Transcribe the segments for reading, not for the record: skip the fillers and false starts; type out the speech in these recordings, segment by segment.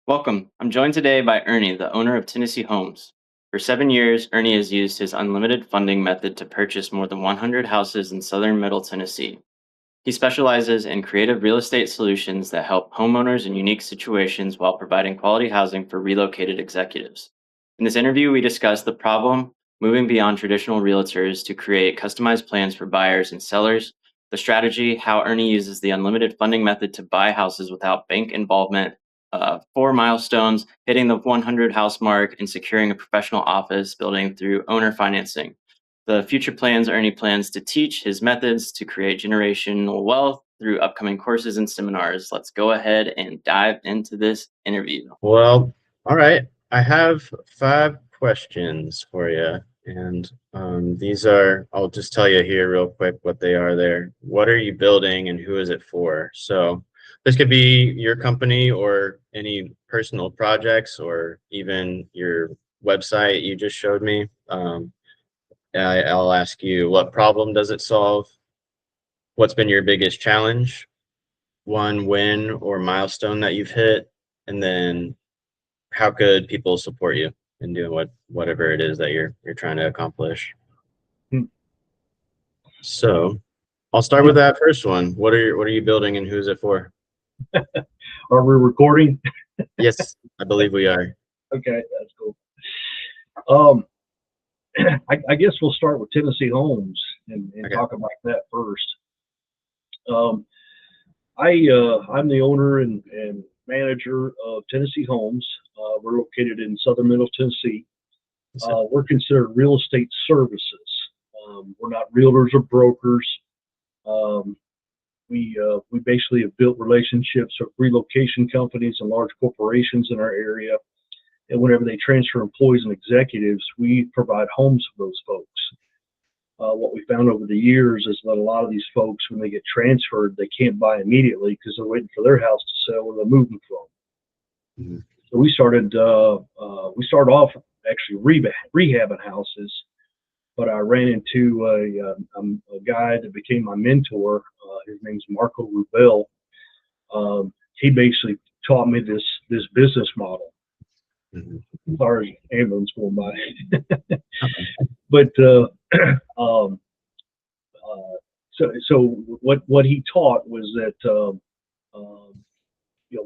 Welcome. I'm joined today by Ernie, the owner of Tennessee Homes. For 7 years, Ernie has used his unlimited funding method to purchase more than 100 houses in southern Middle Tennessee. He specializes in creative real estate solutions that help homeowners in unique situations while providing quality housing for relocated executives. In this interview, we discuss the problem moving beyond traditional realtors to create customized plans for buyers and sellers, the strategy, how Ernie uses the unlimited funding method to buy houses without bank involvement, four milestones, hitting the 100 house mark, and securing a professional office building through owner financing. The future plans Ernie plans to teach his methods to create generational wealth through upcoming courses and seminars. Let's go ahead and dive into this interview. Well, all right. I have 5 questions for you. And I'll just tell you here real quick what they are there. What are you building and who is it for? So this could be your company or any personal projects or even your website you just showed me. I'll ask you, what problem does it solve? What's been your biggest challenge? One win or milestone that you've hit? And then how could people support you in doing whatever it is that you're trying to accomplish? Hmm. So I'll start with that first one. What are you building and who's it for? Are we recording? Yes, I believe we are. Okay, that's cool. I guess we'll start with Tennessee Homes and Okay. talk about that first. I'm the owner and manager of Tennessee Homes. We're located in southern Middle Tennessee. We're considered real estate services. We're not realtors or brokers. We basically have built relationships with relocation companies and large corporations in our area. And whenever they transfer employees and executives, we provide homes for those folks. What we found over the years is that a lot of these folks, when they get transferred, they can't buy immediately because they're waiting for their house to sell or they're moving from. Mm-hmm. So we started off actually rehabbing houses, but I ran into a guy that became my mentor. His name's Marco Rubel. He basically taught me this business model. Mm-hmm. Sorry, ambulance going by. But so what he taught was that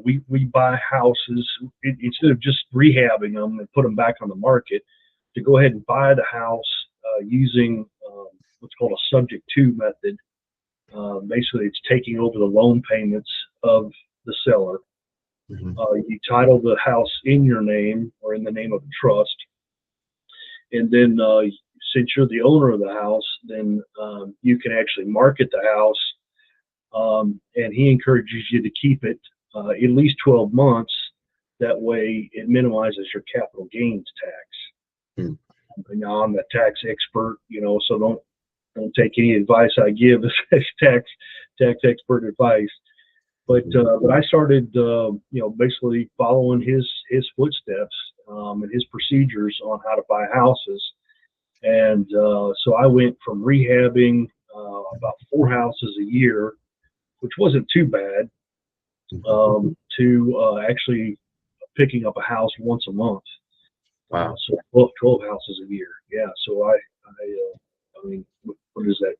we buy houses instead of just rehabbing them and put them back on the market, to go ahead and buy the house using what's called a subject to method. Basically, it's taking over the loan payments of the seller. Mm-hmm. You title the house in your name or in the name of a trust, and then since you're the owner of the house, then you can actually market the house, and he encourages you to keep it at least 12 months. That way it minimizes your capital gains tax. Now, I'm a tax expert, so don't take any advice I give as tax expert advice. But I started, basically following his footsteps and his procedures on how to buy houses. And so I went from rehabbing about 4 houses a year, which wasn't too bad, to actually picking up a house once a month. Wow. So 12 houses a year. Yeah. So I mean, what is that?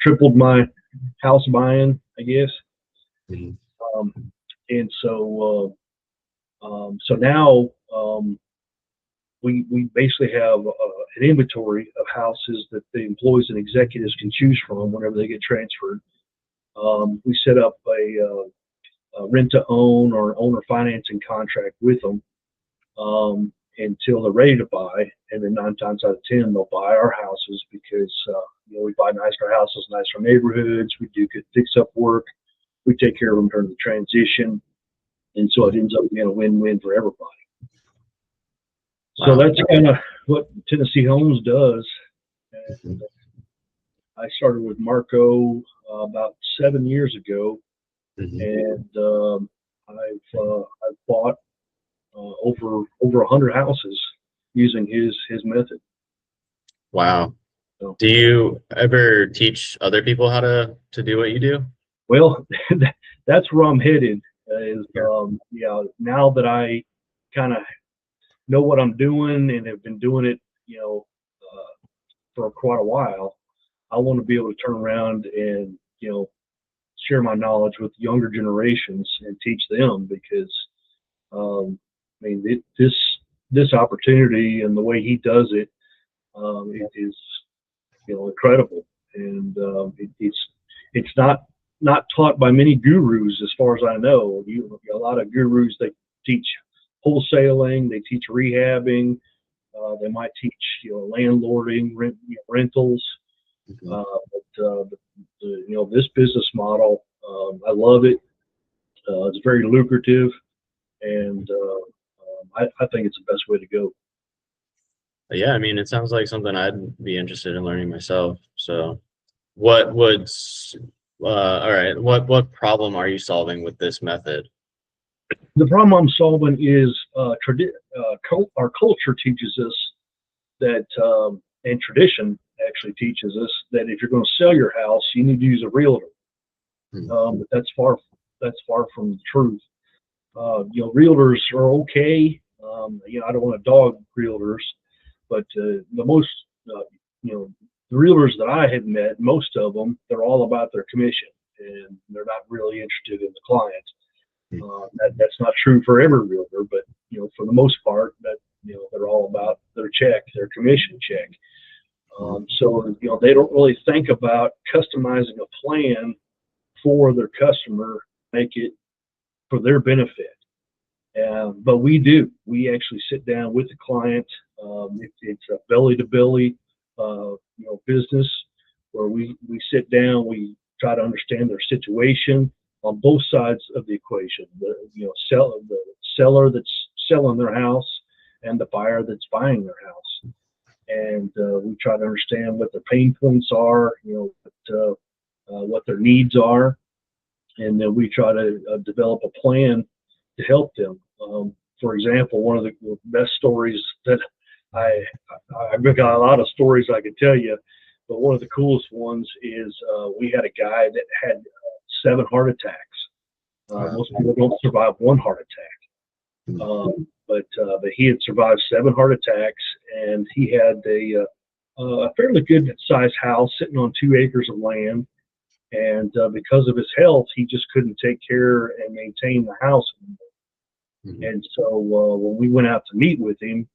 Tripled my house buying, I guess. Mm-hmm. And so now we basically have an inventory of houses that the employees and executives can choose from whenever they get transferred. We set up a rent-to-own or owner financing contract with them until they're ready to buy, and then 9 times out of 10 they'll buy our houses because we buy nicer houses, nicer neighborhoods. We do good fix-up work. We take care of them during the transition, and so it ends up being a win-win for everybody. So that's kind of what Tennessee Homes does. And I started with Marco about 7 years ago, and I've bought over 100 houses using his method. Wow. So, do you ever teach other people how to do what you do? Well, that's where I'm headed. Is Yeah. yeah, now that I kind of know what I'm doing and have been doing it, for quite a while, I want to be able to turn around and share my knowledge with younger generations and teach them because this opportunity and the way he does it, it is incredible, and it's not taught by many gurus as far as I know. A lot of gurus, they teach wholesaling, they teach rehabbing, they might teach landlording, rentals. Mhm. This business model, I love it. It's very lucrative, and I think it's the best way to go. But yeah, I mean, it sounds like something I'd be interested in learning myself. So, what would, all right, what problem are you solving with this method? The problem I'm solving is our culture teaches us that, and tradition actually teaches us that if you're going to sell your house, you need to use a realtor. Hmm. But that's far from the truth. Realtors are okay. I don't want to dog realtors, but the most, uh, you know, the realtors that I have met, most of them, they're all about their commission, and they're not really interested in the client. That's not true for every realtor, but for the most part, that they're all about their check, their commission check. So they don't really think about customizing a plan for their customer, make it for their benefit. But we do. We actually sit down with the client. It's a belly to belly, business where we sit down. We try to understand their situation on both sides of the equation. The seller that's selling their house and the buyer that's buying their house. And we try to understand what their pain points are. What their needs are, and then we try to develop a plan to help them. For example, one of the best stories that I've got a lot of stories I could tell you, but one of the coolest ones is we had a guy that had 7 heart attacks. Wow. Most people don't survive 1 heart attack, but he had survived 7 heart attacks, and he had a fairly good sized house sitting on 2 acres of land. And because of his health, he just couldn't take care and maintain the house anymore. And so when we went out to meet with him,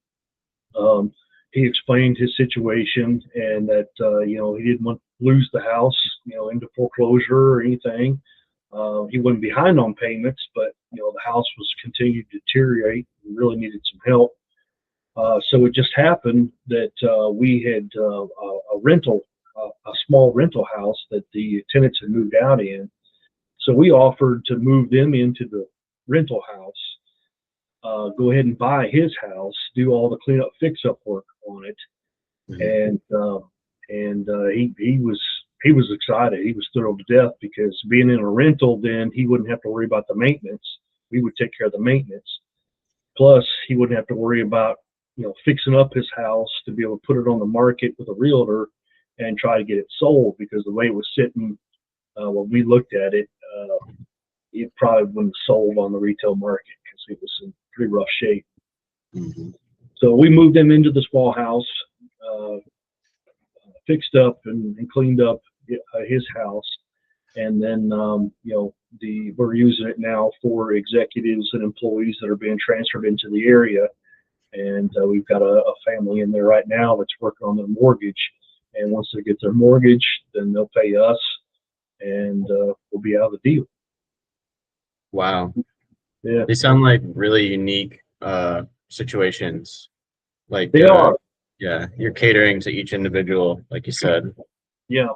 he explained his situation and that he didn't want to lose the house into foreclosure or anything. He wasn't behind on payments, but the house was continuing to deteriorate and really needed some help. So it just happened that we had a small rental house that the tenants had moved out in. So we offered to move them into the rental house, go ahead and buy his house, do all the cleanup, fix-up work on it, and he was excited. He was thrilled to death because being in a rental, then he wouldn't have to worry about the maintenance. We would take care of the maintenance. Plus, he wouldn't have to worry about fixing up his house to be able to put it on the market with a realtor and try to get it sold, because the way it was sitting when we looked at it, it probably wouldn't have sold on the retail market because it was in pretty rough shape. So we moved him into the small house, fixed up and cleaned up his house, and then we're using it now for executives and employees that are being transferred into the area. And we've got a family in there right now that's working on their mortgage. And once they get their mortgage, then they'll pay us, and we'll be out of the deal. Wow. Yeah, They sound like really unique situations. Like they are. Yeah, you're catering to each individual, like you said. Yeah,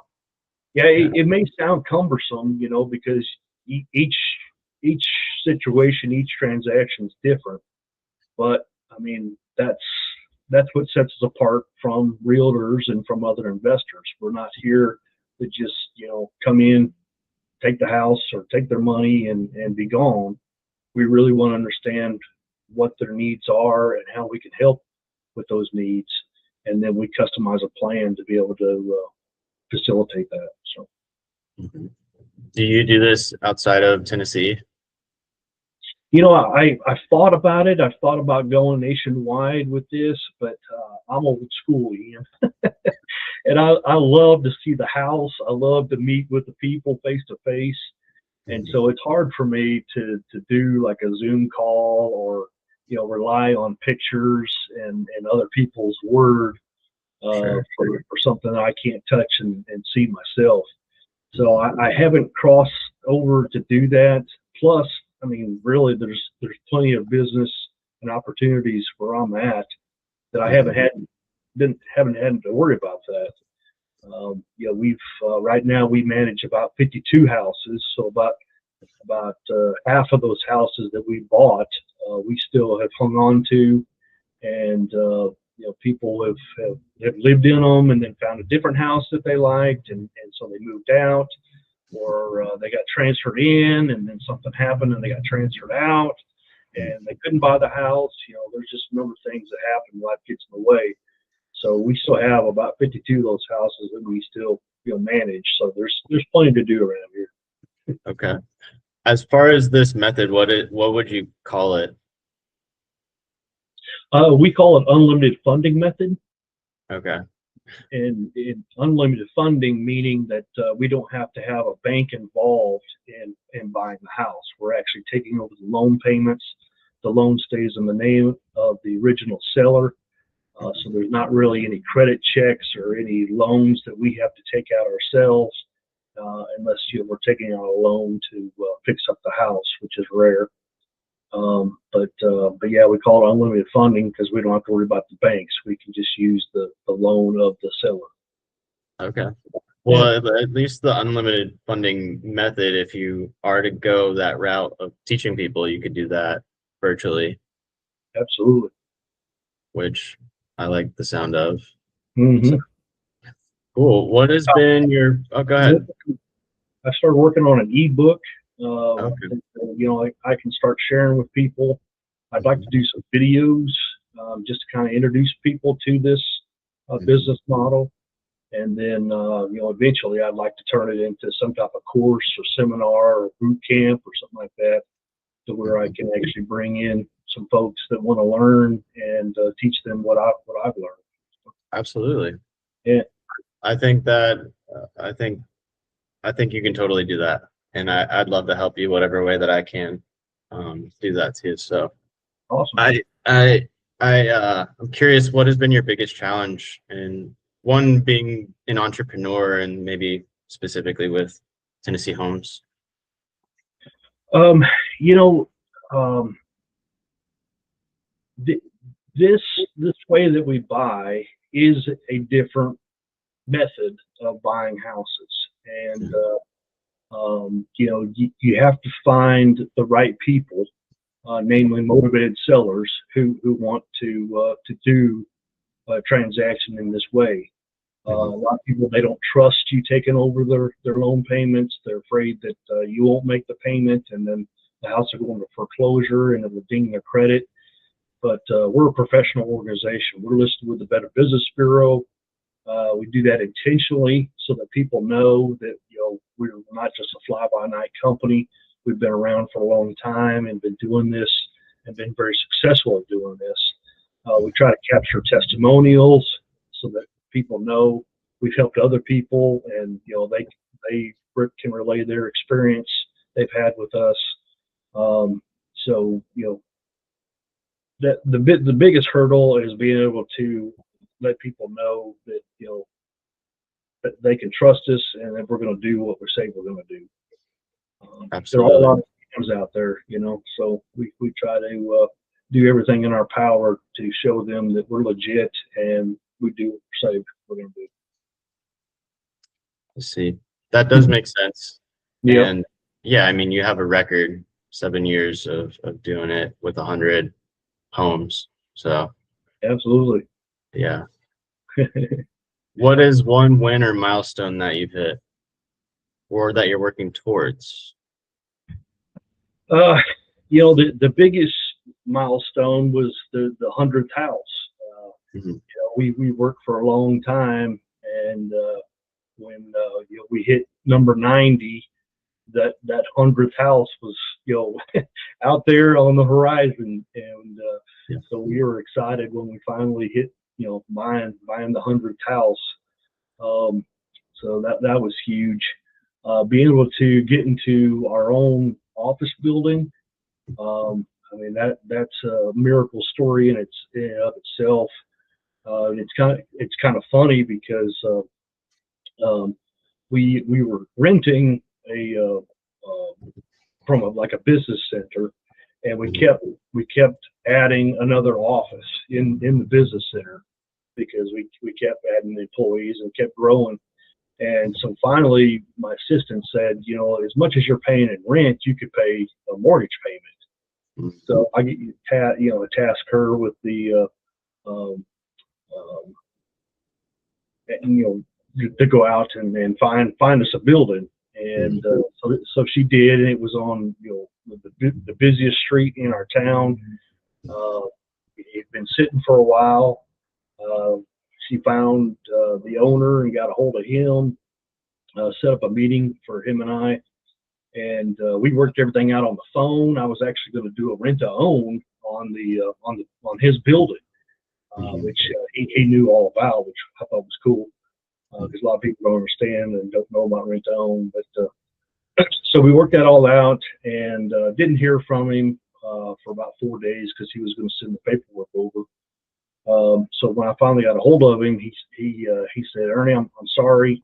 it may sound cumbersome, because each situation, each transaction is different. But I mean, that's what sets us apart from realtors and from other investors. We're not here to just come in, take the house or take their money and be gone. We really want to understand what their needs are and how we can help with those needs, and then we customize a plan to be able to facilitate that. So, Do you do this outside of Tennessee? I thought about it. I thought about going nationwide with this, but I'm old school, Ian. And I love to see the house. I love to meet with the people face to face. And so it's hard for me to do like a Zoom call or, rely on pictures and other people's word for something that I can't touch and see myself. So I haven't crossed over to do that. Plus, I mean, really, there's plenty of business and opportunities where I'm at that I haven't had to worry about that. We've right now we manage about 52 houses, so about half of those houses that we bought, we still have hung on to, and people have lived in them and then found a different house that they liked, and so they moved out, or they got transferred in, and then something happened and they got transferred out, and they couldn't buy the house. There's just a number of things that happen. Life gets in the way. So we still have about 52 of those houses that we still manage. So there's plenty to do around here. Okay. As far as this method, what would you call it? We call it unlimited funding method. Okay. And unlimited funding, meaning that we don't have to have a bank involved in buying the house. We're actually taking over the loan payments. The loan stays in the name of the original seller. So there's not really any credit checks or any loans that we have to take out ourselves, unless we're taking out a loan to fix up the house, which is rare. But yeah, we call it unlimited funding because we don't have to worry about the banks. We can just use the loan of the seller. Okay. Well, at least the unlimited funding method, if you are to go that route of teaching people, you could do that virtually. Absolutely. Which I like the sound of. Mm-hmm. Cool. What has been your? Oh, go ahead. I started working on an ebook. Okay. I can start sharing with people. I'd like to do some videos, just to kind of introduce people to this business model, and then eventually I'd like to turn it into some type of course or seminar or boot camp or something like that, to where I can actually bring in some folks that want to learn and teach them what I've learned. Absolutely. Yeah. I think you can totally do that, and I'd love to help you whatever way that I can do that too. So Awesome. I'm curious, what has been your biggest challenge, and one being an entrepreneur, and maybe specifically with Tennessee Homes? This way that we buy is a different method of buying houses, and you have to find the right people, namely motivated sellers who want to do a transaction in this way. A lot of people, they don't trust you taking over their loan payments. They're afraid that you won't make the payment, and then the house will go into foreclosure and it will ding their credit. But we're a professional organization. We're listed with the Better Business Bureau. We do that intentionally so that people know that we're not just a fly-by-night company. We've been around for a long time and been doing this and been very successful at doing this. We try to capture testimonials so that people know we've helped other people, and they can relay their experience they've had with us. That the biggest hurdle is being able to let people know that that they can trust us and that we're going to do what we say we're going to do. Absolutely. There are a lot of scams out there, so we try to do everything in our power to show them that we're legit and we do what we say we're going to do. Let's see. That does make sense. Yeah. And yeah, I mean, you have a record, 7 years of doing it with 100 homes. So Absolutely. yeah. What is one win or milestone that you've hit, or that you're working towards? The biggest milestone was the 100th house. We worked for a long time, and when we hit number 90, that 100th house was, out there on the horizon. And so we were excited when we finally hit, buying the 100th house. So that was huge. Being able to get into our own office building, I mean, that's a miracle story in of itself. It's kind of funny because we were renting from like a business center, and we kept adding another office in the business center because we kept adding employees and kept growing. And so finally, my assistant said, as much as you're paying in rent, you could pay a mortgage payment. So I get task her with the to go out and find us a building. And so she did, and it was on the busiest street in our town. It had been sitting for a while. She found the owner and got a hold of him, set up a meeting for him and I, and we worked everything out on the phone. I was actually going to do a rent to own on his building, which he knew all about, which I thought was cool, because a lot of people don't understand and don't know about rent to own. But so we worked that all out, and didn't hear from him for about 4 days because he was going to send the paperwork over. So when I finally got a hold of him, he said, "Ernie, I'm sorry.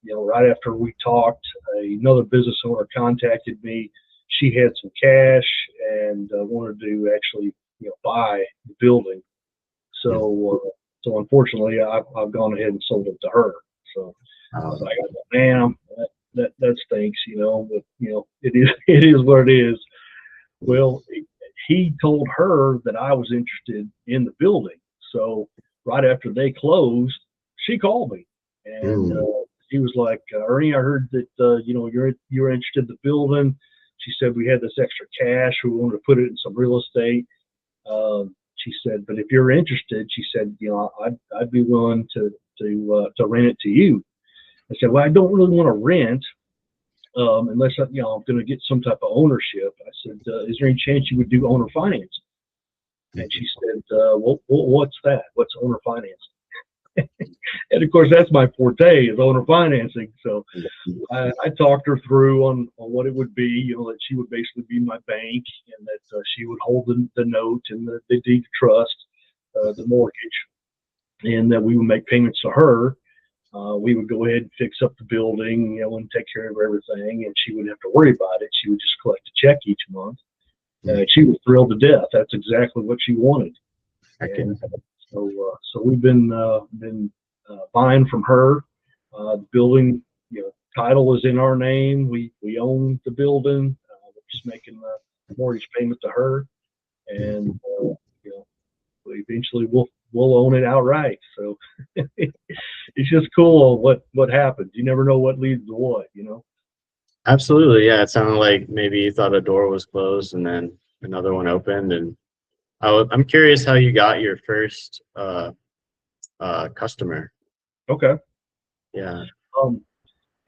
Right after we talked, another business owner contacted me. She had some cash and wanted to actually buy the building. So unfortunately, I've gone ahead and sold it to her." So I was like, "Man, that stinks, but it is what it is." Well, he told her that I was interested in the building. So right after they closed, she called me, and he was like, "Ernie, I heard that you're interested in the building." She said, "We had this extra cash. We wanted to put it in some real estate." She said, "But if you're interested," she said, "I'd be willing to rent it to you." I said, "Well, I don't really want to rent unless I'm going to get some type of ownership." I said, "Is there any chance you would do owner financing?" And she said, "Well, what's that? What's owner financing?" And of course, that's my forte, is owner financing. So I talked her through on what it would be, that she would basically be my bank, and that she would hold the note and the deed of trust, the mortgage, and that we would make payments to her. We would go ahead and fix up the building, and take care of everything, and she wouldn't have to worry about it. She would just collect a check each month. She was thrilled to death. That's exactly what she wanted. And so we've been buying from her. The building, title is in our name. We own the building. We're just making the mortgage payment to her, and eventually we'll own it outright. So it's just cool what happens. You never know what leads to what, Absolutely, yeah. It sounded like maybe you thought a door was closed and then another one opened. And I'm curious how you got your first customer. Okay. Yeah.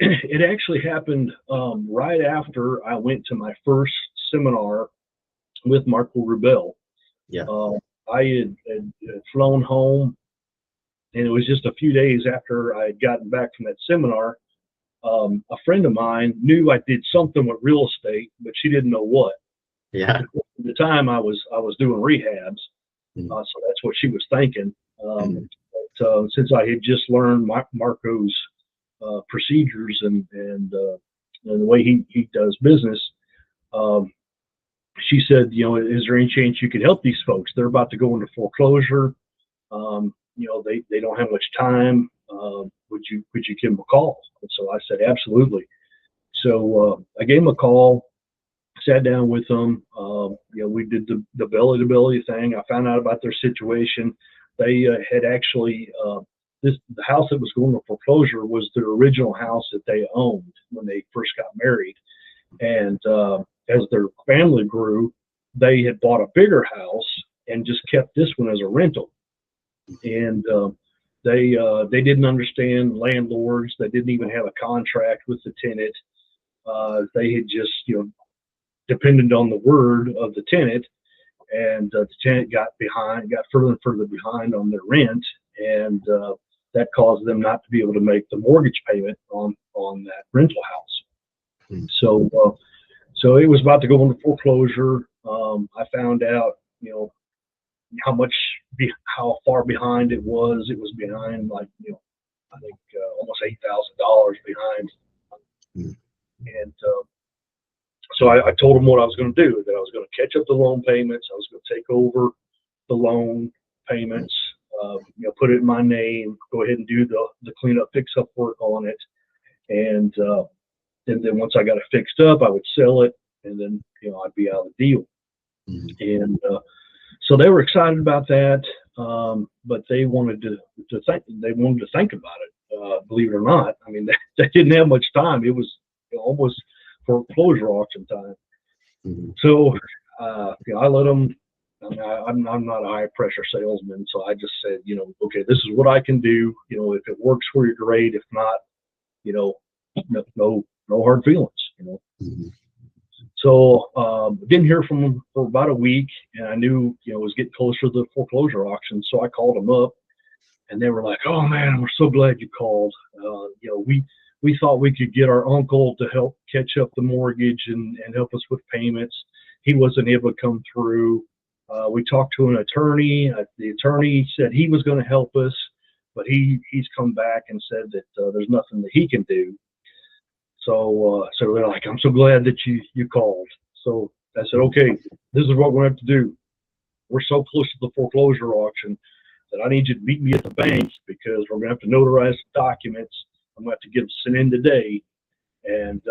It actually happened right after I went to my first seminar with Marco Rubel. Yeah. I had flown home, and it was just a few days after I had gotten back from that seminar. A friend of mine knew I did something with real estate, but she didn't know what. Yeah. At the time, I was doing rehabs, so that's what she was thinking. But since I had just learned Marco's procedures and the way he does business, she said, "Is there any chance you could help these folks? They're about to go into foreclosure. They don't have much time. Would you give them a call?" And so I said, "Absolutely." So I gave them a call, sat down with them. We did the belly to belly thing. I found out about their situation. They had actually the house that was going to foreclosure was their original house that they owned when they first got married, and as their family grew, they had bought a bigger house and just kept this one as a rental. And they didn't understand landlords. They didn't even have a contract with the tenant. They had just, depended on the word of the tenant, and the tenant got further and further behind on their rent, and that caused them not to be able to make the mortgage payment on that rental house. Hmm. So it was about to go into foreclosure. I found out, how far behind it was. It was behind, like, I think almost $8,000 behind. Hmm. And so I told them what I was going to do, that I was going to catch up the loan payments. I was going to take over the loan payments, put it in my name, go ahead and do the cleanup, fix up work on it. And then once I got it fixed up, I would sell it, and then, I'd be out of the deal. Hmm. And so they were excited about that, but they wanted to think about it. Believe it or not, I mean, they didn't have much time. It was almost foreclosure auction time. Hmm. So I let them. I mean, I'm not a high pressure salesman, so I just said, okay, this is what I can do. If it works for you, great. If not, no hard feelings. Hmm. So didn't hear from them for about a week, and I knew it was getting closer to the foreclosure auction. So I called them up, and they were like, "Oh man, we're so glad you called. We thought we could get our uncle to help catch up the mortgage and help us with payments. He wasn't able to come through. We talked to an attorney. The attorney said he was going to help us, but he's come back and said that there's nothing that he can do." So they're like, "I'm so glad that you called." So I said, "Okay, this is what we're going to have to do. We're so close to the foreclosure auction that I need you to meet me at the bank, because we're going to have to notarize the documents. I'm going to have to get them sent in today, and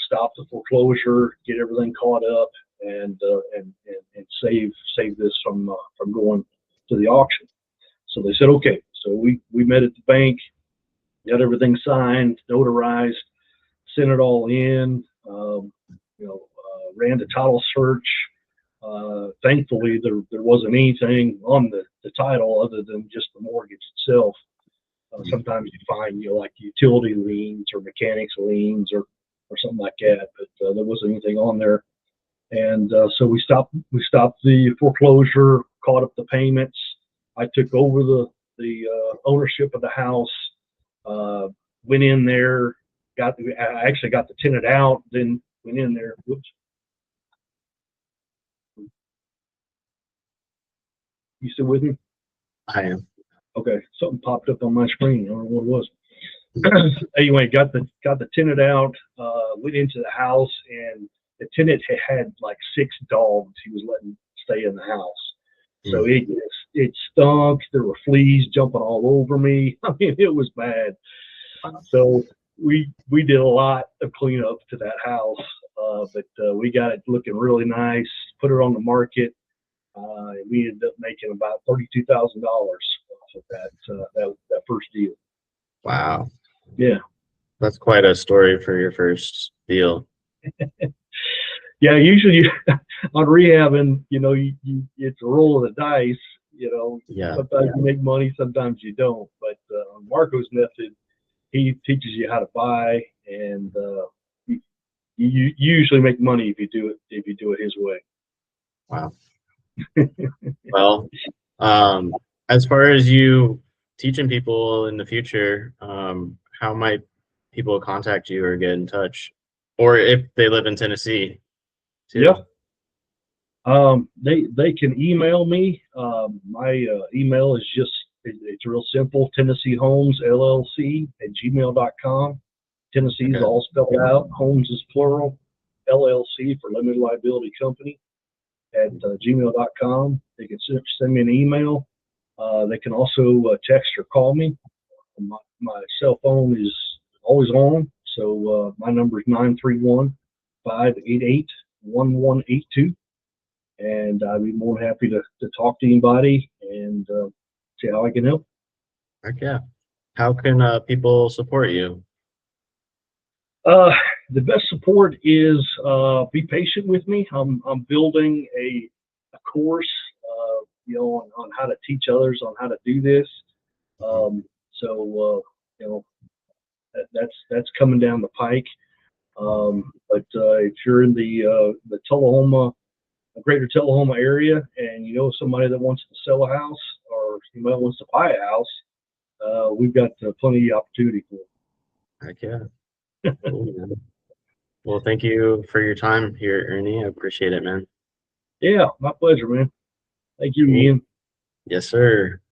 stop the foreclosure, get everything caught up, and save this from going to the auction." So they said, "Okay." So we met at the bank, got everything signed, notarized, sent it all in. Ran the title search. Thankfully, there wasn't anything on the title other than just the mortgage itself. Sometimes you find, like utility liens or mechanics liens or something like that, but there wasn't anything on there. And so we stopped the foreclosure, caught up the payments. I took over the ownership of the house. Went in there, I actually got the tenant out, then went in there. Whoops. You still with me? I am. Okay, something popped up on my screen. I don't know what it was. Anyway, got the tenant out. Went into the house, and the tenant had like 6 dogs he was letting stay in the house. So it stunk. There were fleas jumping all over me. I mean, it was bad. So we did a lot of cleanup to that house, but we got it looking really nice. Put it on the market. And we ended up making about $32,000 off of that first deal. Wow. Yeah. That's quite a story for your first deal. Yeah. Usually on rehabbing, it's a roll of the dice. Yeah. Sometimes you make money, sometimes you don't. But on Marco's method, he teaches you how to buy, and you usually make money if you do it his way. Wow. Well, as far as you teaching people in the future, how might people contact you or get in touch, or if they live in Tennessee too? Yeah. They can email me. My email is it's real simple: Tennessee Homes LLC at gmail.com. Tennessee is all spelled out. Homes is plural. LLC for limited liability company at gmail.com. They can send me an email. They can also text or call me. My cell phone is always on. So my number is 931-588-1182. And I'd be more than happy to talk to anybody and see how I can help. Heck yeah. How can people support you? The best support is be patient with me. I'm building a course, on how to teach others on how to do this. So that's coming down the pike. But if you're in the Tullahoma, greater Tullahoma area, and you know somebody that wants to sell a house or somebody that wants to buy a house, we've got plenty of opportunity for them. Heck yeah. Cool, man. Well, thank you for your time here, Ernie. I appreciate it, man. Yeah, my pleasure, man. Thank you, Cool. Ian. Yes, sir.